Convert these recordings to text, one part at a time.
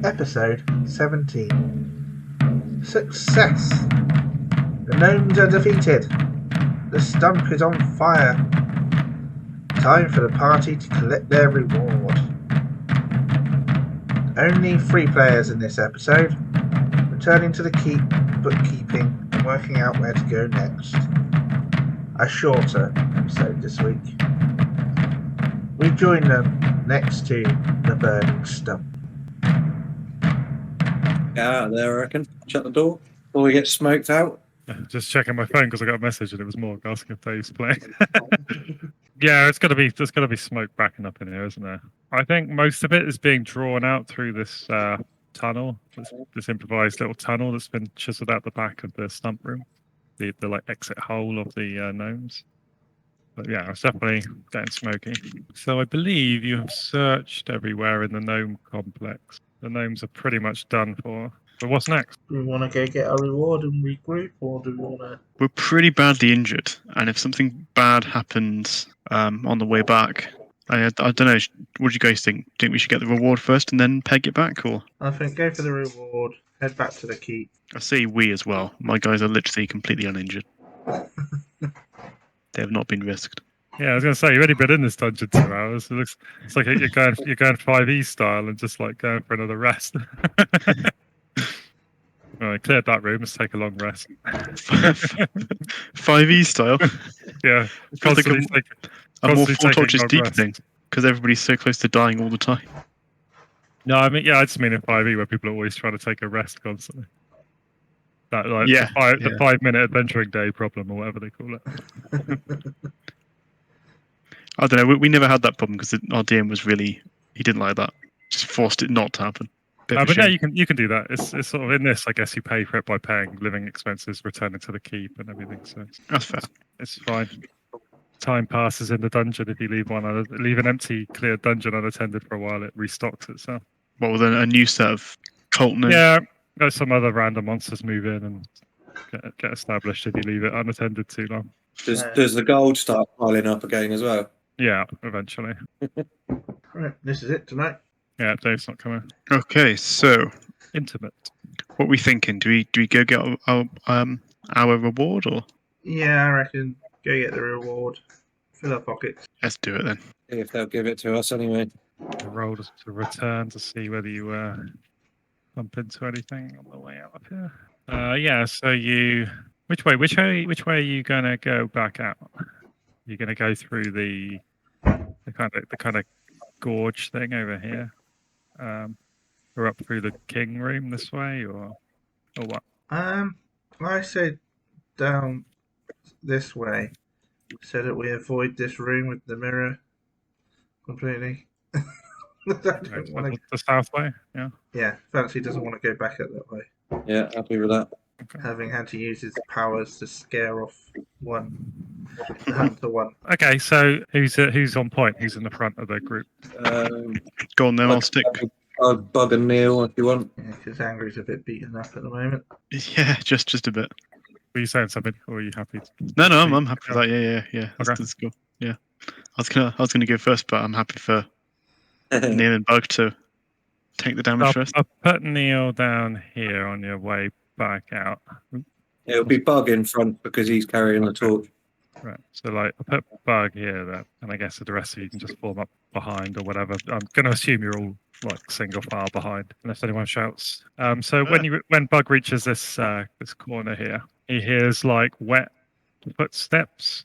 Episode 17. Success! The gnomes are defeated. The stump is on fire. Time for the party to collect their reward. Only 3 players in this episode, returning to the keep, bookkeeping, and working out where to go next. A shorter episode this week. We join them next to the burning stump. Get out of there, I reckon. Shut the door before we get smoked out. Just checking my phone because I got a message and it was Morg asking if Dave's playing. Yeah, there's got to be smoke backing up in here, isn't there? I think most of it is being drawn out through this tunnel, this improvised little tunnel that's been chiseled out the back of the stump room, the like exit hole of the gnomes. But yeah, it's definitely getting smoky. So I believe you have searched everywhere in the gnome complex. The gnomes are pretty much done for. But what's next? Do we want to go get our reward and regroup, or do we want to... We're pretty badly injured, and if something bad happens on the way back, I don't know. What do you guys think? Think we should get the reward first and then peg it back, or? I think go for the reward, head back to the keep. I say we as well. My guys are literally completely uninjured. They have not been risked. Yeah, I was going to say, you've already been in this dungeon 2 hours. It's like you're going 5e style and just like going for another rest. All right, cleared that room. Let's take a long rest. 5e style. Yeah, It's like a more Four Torches Deep rest. thing, because everybody's so close to dying all the time. No, I mean, yeah, I just mean in 5e where people are always trying to take a rest constantly. That like the 5-minute adventuring day problem or whatever they call it. I don't know. We never had that problem because our DM was really, he didn't like that. Just forced it not to happen. But yeah, you can do that. It's sort of in this. I guess you pay for it by paying living expenses, returning to the keep, and everything. So that's fair. It's fine. Time passes in the dungeon if you leave an empty, cleared dungeon unattended for a while. It restocks itself. What with a new set of cult names? Yeah, there's some other random monsters move in and get established if you leave it unattended too long. Does the gold start piling up again as well? Yeah, eventually. Right, this is it tonight. Yeah, Dave's not coming. Okay, so Intimate. what are we thinking? Do we go get our reward, or? Yeah, I reckon go get the reward. Fill our pockets. Let's do it then. If they'll give it to us anyway. Roll to return to see whether you bump into anything on the way out of here. Yeah. So you, which way are you gonna go back out? You're gonna go through the kind of gorge thing over here, or up through the king room this way, or what? I say down this way, so that we avoid this room with the mirror completely. I don't want to. The south way. Yeah. Yeah, Fancy doesn't want to go back out that way. Yeah, happy with that. Okay. Having had to use his powers to scare off the hunter one. Okay, so who's on point? Who's in the front of the group? Go on then, I'll stick. I'll bug and Neil if you want. Yeah, because Angry's a bit beaten up at the moment. Yeah, just a bit. Were you saying something, or are you happy? No, I'm happy with that. Yeah. Okay. That's cool. Yeah, I was gonna go first, but I'm happy for Neil and Bug to take the damage first. I'll put Neil down here on your way back out. It'll be Bug in front because he's carrying the torch. Right. So like I'll put Bug here then, and I guess the rest of you can just form up behind or whatever. I'm gonna assume you're all like single file behind, unless anyone shouts. So when Bug reaches this corner here, he hears like wet footsteps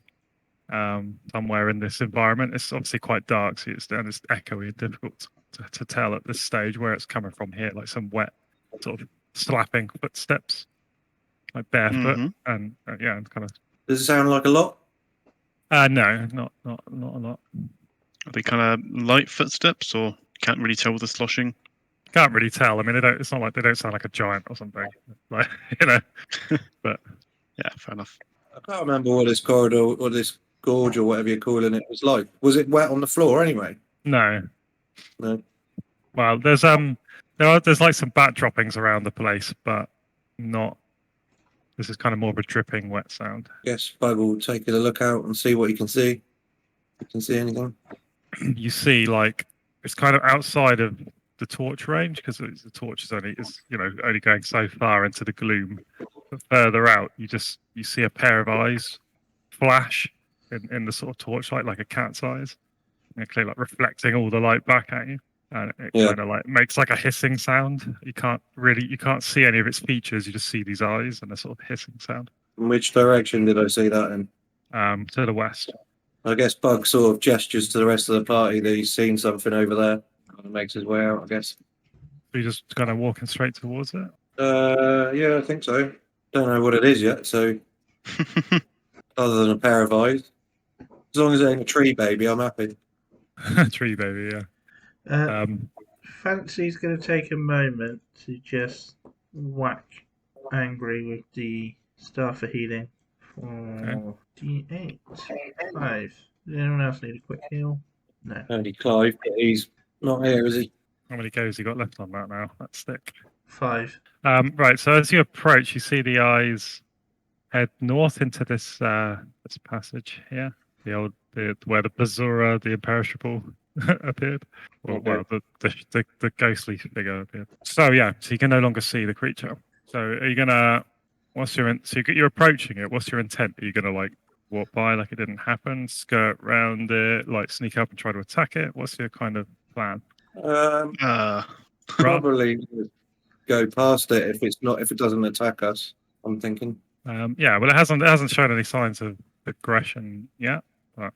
somewhere in this environment. It's obviously quite dark, so it's echoey and difficult to tell at this stage where it's coming from here, like some wet sort of slapping footsteps, like barefoot, and and kind of. Does it sound like a lot? No, not a lot. Are they kind of light footsteps, or can't really tell with the sloshing? Can't really tell. I mean, it's not like they don't sound like a giant or something, like But yeah, fair enough. I can't remember what this corridor or this gorge or whatever you're calling it was like. Was it wet on the floor anyway? no. No. Well, there's like some bat droppings around the place, but not. This is kind of more of a dripping wet sound. Yes, Bug will take a look out and see what he can see. If you can see anything. You see, like it's kind of outside of the torch range, because the torch is only going so far into the gloom. But further out, you see a pair of eyes flash in the sort of torchlight, like a cat's eyes, and clearly like reflecting all the light back at you. And it Yeah. kind of like makes like a hissing sound. You can't see any of its features. You just see these eyes and a sort of hissing sound. In which direction did I see that in? To the west. I guess Bug sort of gestures to the rest of the party that he's seen something over there. Kind of makes his way out, I guess. You're just kind of walking straight towards it. Yeah, I think so. Don't know what it is yet, so other than a pair of eyes. As long as it ain't a tree baby, I'm happy. Tree baby, yeah. Fancy's going to take a moment to just whack Angry with the Star for Healing for D8. 5. Does anyone else need a quick heal? No. Only Clive, but he's not here, is he? How many goes you got left on that now? That stick. 5. Right. So as you approach, you see the eyes head north into this passage here. Where the Bazura, the imperishable, appeared. Well, the ghostly figure appeared. So you can no longer see the creature. So are you gonna? You're approaching it. What's your intent? Are you gonna like walk by like it didn't happen, skirt round it, like sneak up and try to attack it? What's your kind of plan? Probably go past it if it doesn't attack us. I'm thinking. Well, it hasn't shown any signs of aggression yet. But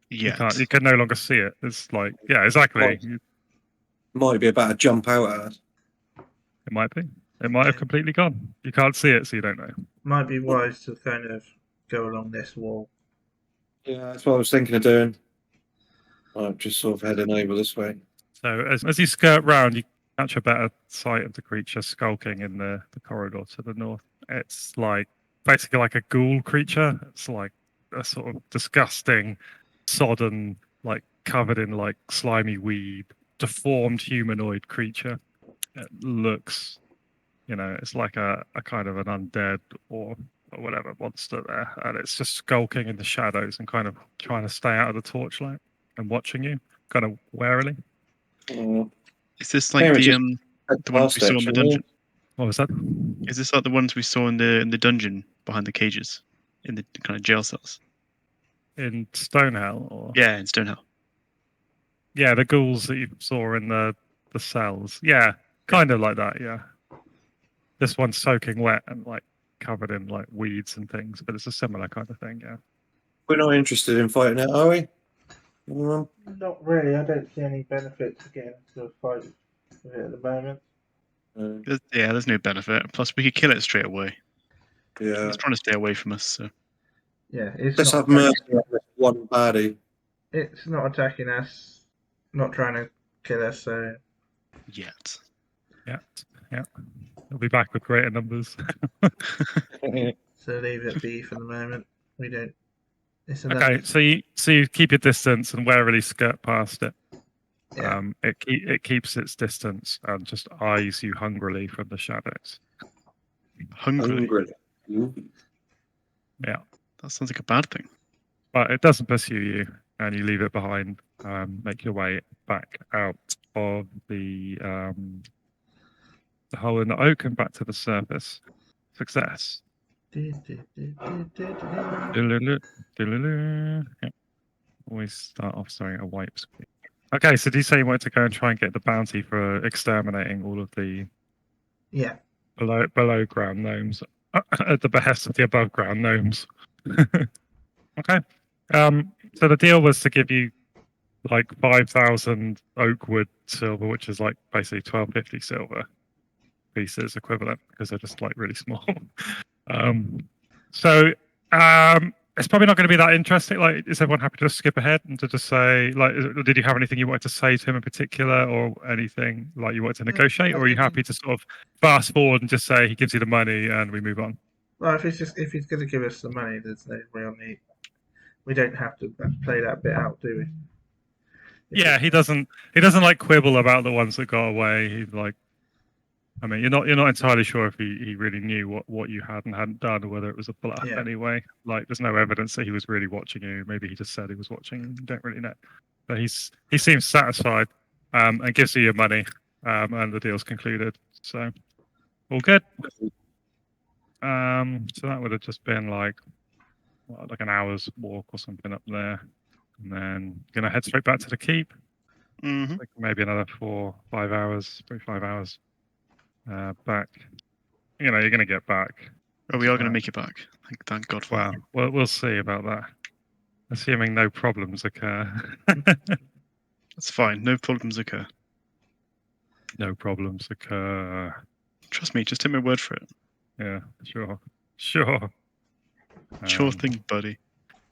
you can no longer see it. It's like exactly. Might be about to jump out at us. It might be. It might have completely gone. You can't see it, so you don't know. Might be wise to kind of go along this wall. Yeah, that's what I was thinking of doing. I'm just sort of heading over this way. So as you skirt round, you catch a better sight of the creature skulking in the corridor to the north. It's like basically like a ghoul creature. It's like a sort of disgusting, sodden, like covered in like slimy weed, deformed humanoid creature. It looks, it's like a kind of an undead or whatever monster there, and it's just skulking in the shadows and kind of trying to stay out of the torchlight and watching you, kind of warily. Is this like the ones we saw in the dungeon? What was that? Is this like the ones we saw in the dungeon behind the cages, in the kind of jail cells? In Stonehell, or yeah, in Stonehell. Yeah, the ghouls that you saw in the cells. Yeah, kind of like that. Yeah, this one's soaking wet and like covered in like weeds and things, but it's a similar kind of thing. Yeah. We're not interested in fighting it, are we? Not really. I don't see any benefit to getting into a fight with it at the moment. There's no benefit. Plus, we could kill it straight away. Yeah. It's trying to stay away from us. So. Yeah, let's have mercy on this one baddie. It's not attacking us, not trying to kill us. So. Yet. Yeah. We'll be back with greater numbers. So leave it be for the moment. We don't. Okay, so you keep your distance and warily skirt past it. Yeah. It keeps its distance and just eyes you hungrily from the shadows. Hungrily. Yeah. That sounds like a bad thing. But it doesn't pursue you, and you leave it behind. Make your way back out of the hole in the oak and back to the surface. Success. Yeah. Always start off a wipe screen. Okay, so do you say you wanted to go and try and get the bounty for exterminating all of the below ground gnomes at the behest of the above ground gnomes? Okay. So the deal was to give you like 5,000 oak wood silver, which is like basically 1250 silver pieces equivalent, because they're just like really small. So it's probably not going to be that interesting. Like, is everyone happy to just skip ahead and to just say, like, did you have anything you wanted to say to him in particular, or anything like you wanted to negotiate, or are you happy to sort of fast forward and just say he gives you the money and we move on? Well, if he's going to give us the money, there's no real need. We don't have to play that bit out, do we? Yeah, he doesn't like quibble about the ones that got away. He's like, I mean, you're not entirely sure if he really knew what you had and hadn't done, or whether it was a bluff anyway. Like, there's no evidence that he was really watching you. Maybe he just said he was watching. You don't really know. But he seems satisfied. and gives you your money, and the deal's concluded. So all good. So that would have just been like an hour's walk or something up there, and then gonna head straight back to the keep. Mm-hmm. Like maybe another 5 hours, 5 hours back. You know, you're gonna get back. Oh, we are going to make it back. Thank God for that. Well, we'll see about that. Assuming no problems occur. That's fine. No problems occur. No problems occur. Trust me. Just take my word for it. Yeah, sure. Sure thing, buddy.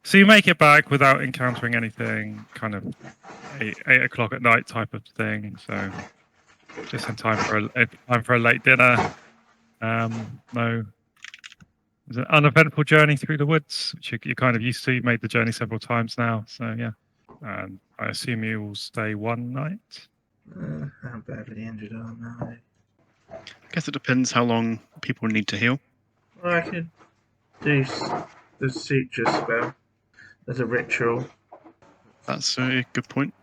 So you make it back without encountering anything, kind of 8 o'clock at night type of thing. So just in time for a late dinner. No, it's an uneventful journey through the woods, which you're kind of used to. You've made the journey several times now, so yeah. And I assume you will stay one night. How badly injured am I? I guess it depends how long people need to heal. Well, I could do the suture spell as a ritual That's a good point.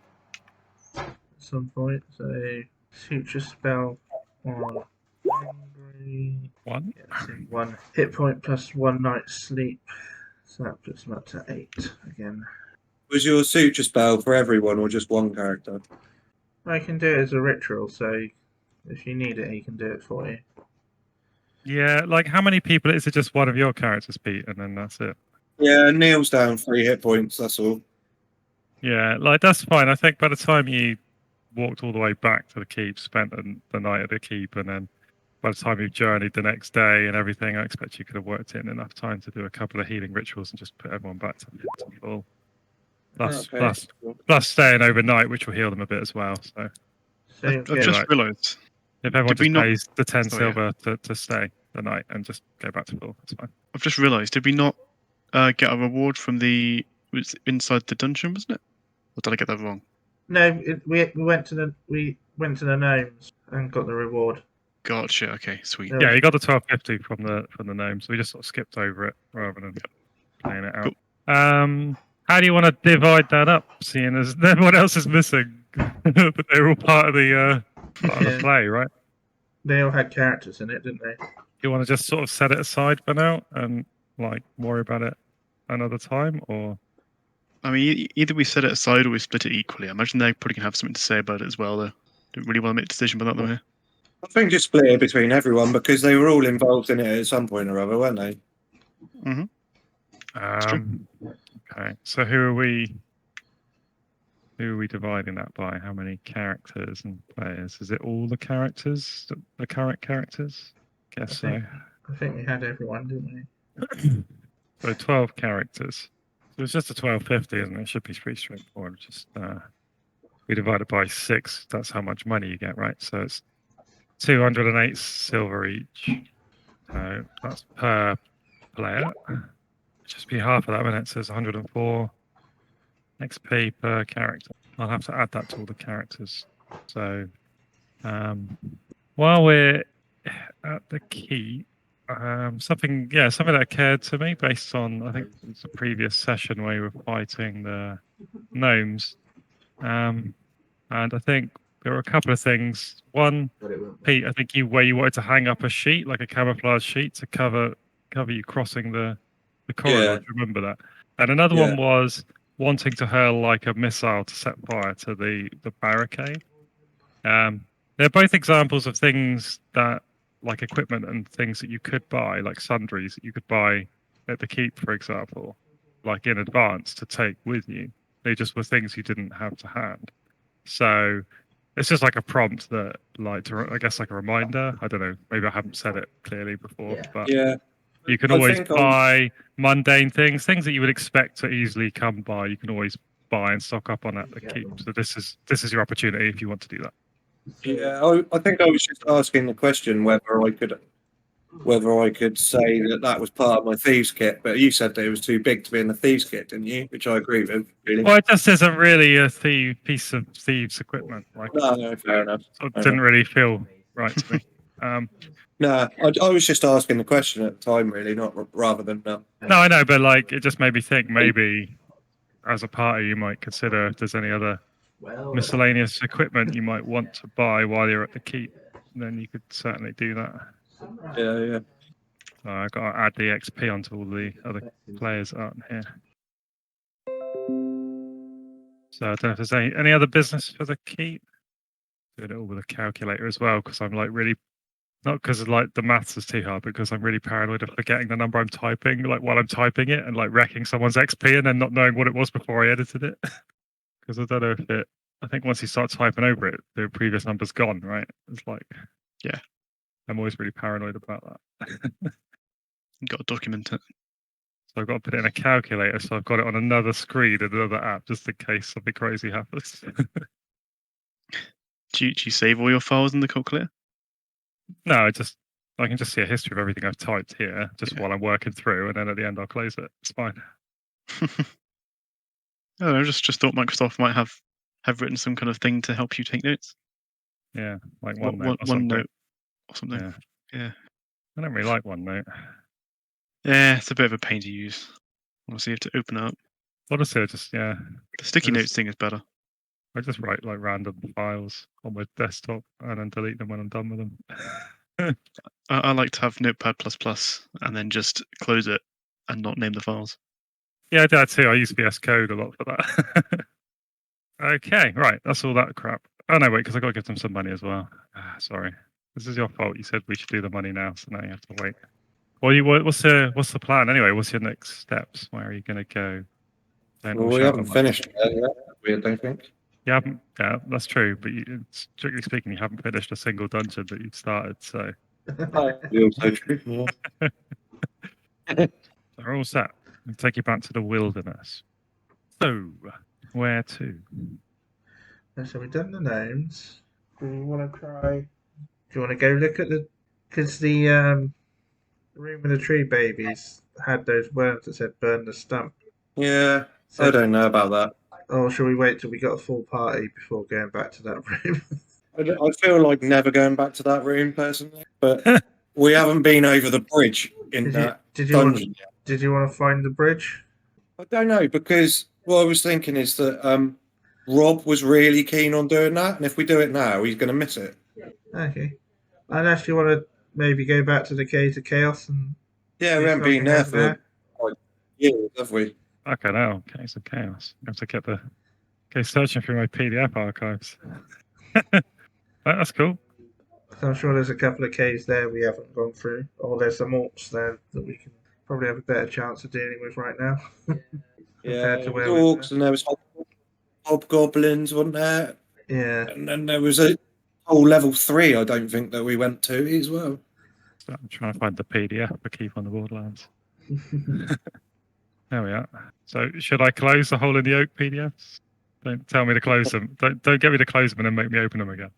at some point. So, suture spell on angry. One. Yeah, so 1 hit point plus 1 night's sleep. So that puts them up to 8 again. Was your suture spell for everyone or just one character? I can do it as a ritual, so if you need it, he can do it for you. Yeah, like how many people is it? Just one of your characters, Pete, and then that's it. Yeah, Neil's down 3 hit points, that's all. Yeah, like that's fine. I think by the time you walked all the way back to the keep, spent the night at the keep, and then by the time you've journeyed the next day and everything, I expect you could have worked in enough time to do a couple of healing rituals and just put everyone back to full. Plus staying overnight, which will heal them a bit as well. So So I've just realised. if everyone Did we just not- pays the 10 Sorry, silver to stay the night and just go back to full, that's fine. I've just realised. Did we not get a reward from the? Was it inside the dungeon, wasn't it? Or did I get that wrong? no, we went to the gnomes and got the reward. Gotcha. Okay, sweet. Yeah, you got the 1250 from the gnome, so we just sort of skipped over it rather than playing it out. Cool. How do you want to divide that up, seeing as everyone else is missing, but they're all part of the play, right? They all had characters in it, didn't they? You want to just sort of set it aside for now and like worry about it another time, or I mean, either we set it aside or we split it equally. I imagine they're probably gonna have something to say about it as well. Though, don't really want to make a decision about that though. Here. I think just split it between everyone because they were all involved in it at some point or other, weren't they? Okay, so who are we dividing that by? How many characters and players? Is it all the characters, the current characters? Guess so. I think we had everyone, didn't we? So 12 characters. So it's just a 1250, isn't it? It should be pretty straightforward. Just we divide it by 6. That's how much money you get, right? So it's 208 silver each. So that's per player. Just be half of that when it says 104 XP per character. I'll have to add that to all the characters. So while we're at the keep, something that occurred to me based on, I think it's a previous session where we were fighting the gnomes, and I think there were a couple of things. One, Pete, I think where you wanted to hang up a sheet, like a camouflage sheet, to cover you crossing the corridor. Yeah. Do you remember that? And another one was wanting to hurl like a missile to set fire to the barricade. They're both examples of things that, like equipment and things that you could buy, like sundries that you could buy at the keep, for example, like in advance to take with you. They just were things you didn't have to hand. So it's just like a prompt that, like, I guess like a reminder. I don't know, maybe I haven't said it clearly before, but you can always buy mundane things that you would expect to easily come by. You can always buy and stock up on at the keep. So this is your opportunity if you want to do that. Yeah, I think I was just asking the question whether I could say that was part of my thieves kit, but you said that it was too big to be in the thieves kit, didn't you? Which I agree with. Really. Well, it just isn't really a piece of thieves' equipment. Like, no, fair enough. It didn't really feel right to me. No, I was just asking the question at the time, really, not rather than no. No, I know, but like it just made me think maybe as a party you might consider if there's any other miscellaneous equipment you might want to buy while you're at the keep, then you could certainly do that. Yeah. So I've got to add the XP onto all the other players that aren't here. So I don't know if there's any other business for the keep. Doing it all with a calculator as well, because I'm like really, not because like the maths is too hard, but because I'm really paranoid of forgetting the number I'm typing, like while I'm typing it, and like wrecking someone's XP and then not knowing what it was before I edited it. Because I don't know if it. I think once you start typing over it, the previous number's gone, right? It's like, Yeah. I'm always really paranoid about that. You got to document it. So I've got to put it in a calculator, so I've got it on another screen in another app, just in case something crazy happens. Do you save all your files in the calculator? No, I can just see a history of everything I've typed here, just while I'm working through, and then at the end I'll close it. It's fine. I just thought Microsoft might have written some kind of thing to help you take notes. Yeah, like OneNote or One something. note or something. Yeah. I don't really like OneNote. Yeah, it's a bit of a pain to use. Honestly, you have to open it up. Honestly, the sticky notes thing is better. I just write like random files on my desktop and then delete them when I'm done with them. I like to have Notepad++ and then just close it and not name the files. Yeah, I do that too. I use VS Code a lot for that. Okay, right. That's all that crap. Oh no, wait, because I got to give them some money as well. Sorry, this is your fault. You said we should do the money now, so now you have to wait. Well, what's the plan anyway? What's your next steps? Where are you going to go? We haven't finished yet, I don't think. You haven't. Yeah, that's true. But strictly speaking, you haven't finished a single dungeon that you've started. So Also true. they're all set. I'll take you back to the wilderness. So, where to? So we've done the gnomes. Do you want to try? Do you want to go look at the? Because the room with the tree babies had those words that said "burn the stump." Yeah, So, I don't know about that. or shall we wait till we got a full party before going back to that room? I feel like never going back to that room personally, but we haven't been over the bridge in that dungeon yet. Did you want to find the bridge? I don't know, because what I was thinking is that Rob was really keen on doing that, and if we do it now, he's going to miss it. Okay. Unless you want to maybe go back to the Caves of Chaos and Yeah, do we haven't been there something for over like years, have we? Okay, now Caves of Chaos. I have to go searching through my PDF archives. That's cool. So I'm sure there's a couple of caves there we haven't gone through, or there's some orcs there that we can probably have a better chance of dealing with right now. Yeah, compared to there was where orcs and there was hobgoblins, wasn't there? Yeah. And then there was a whole level 3, I don't think, that we went to as well. So I'm trying to find the PDF for Keep on the Borderlands. There we are. So should I close the Hole in the Oak PDFs? Don't tell me to close them. Don't get me to close them and then make me open them again.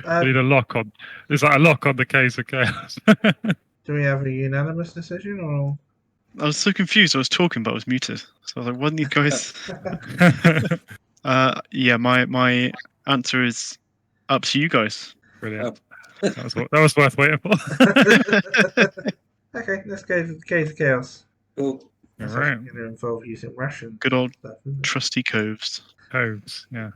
I need a lock on. Is that a lock on the Caves of Chaos? Do we have a unanimous decision, or? I was so confused. I was talking, but I was muted. So I was like, "What are you guys?" Yeah, my answer is up to you guys. Brilliant. That was worth waiting for. Okay, let's go to the Caves of Chaos. Cool. That's All right. going to involve using ration. Good old stuff, isn't it? trusty coves. Coves, yeah.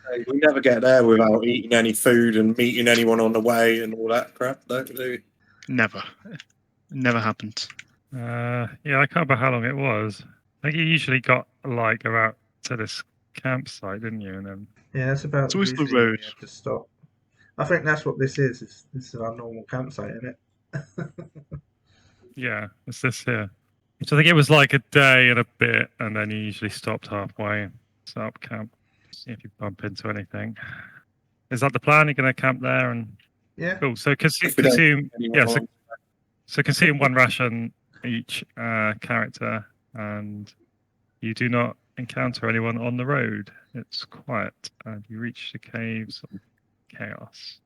Hey, we never get there without eating any food and meeting anyone on the way and all that crap, don't we? Never happened. Yeah, I can't remember how long it was. I think you usually got like about to this campsite, didn't you? And then Yeah, that's about It's always the usually when road. you have to stop. I think that's what this is. This is our normal campsite, isn't it? yeah, it's this here. So I think it was like a day and a bit, and then you usually stopped halfway and set up camp. See if you bump into anything. Is that the plan? You're going to camp there and Yeah. cool. So If we don't consume, anyone yeah. on. So consume one ration each character, and you do not encounter anyone on the road. It's quiet, and you reach the Caves of Chaos.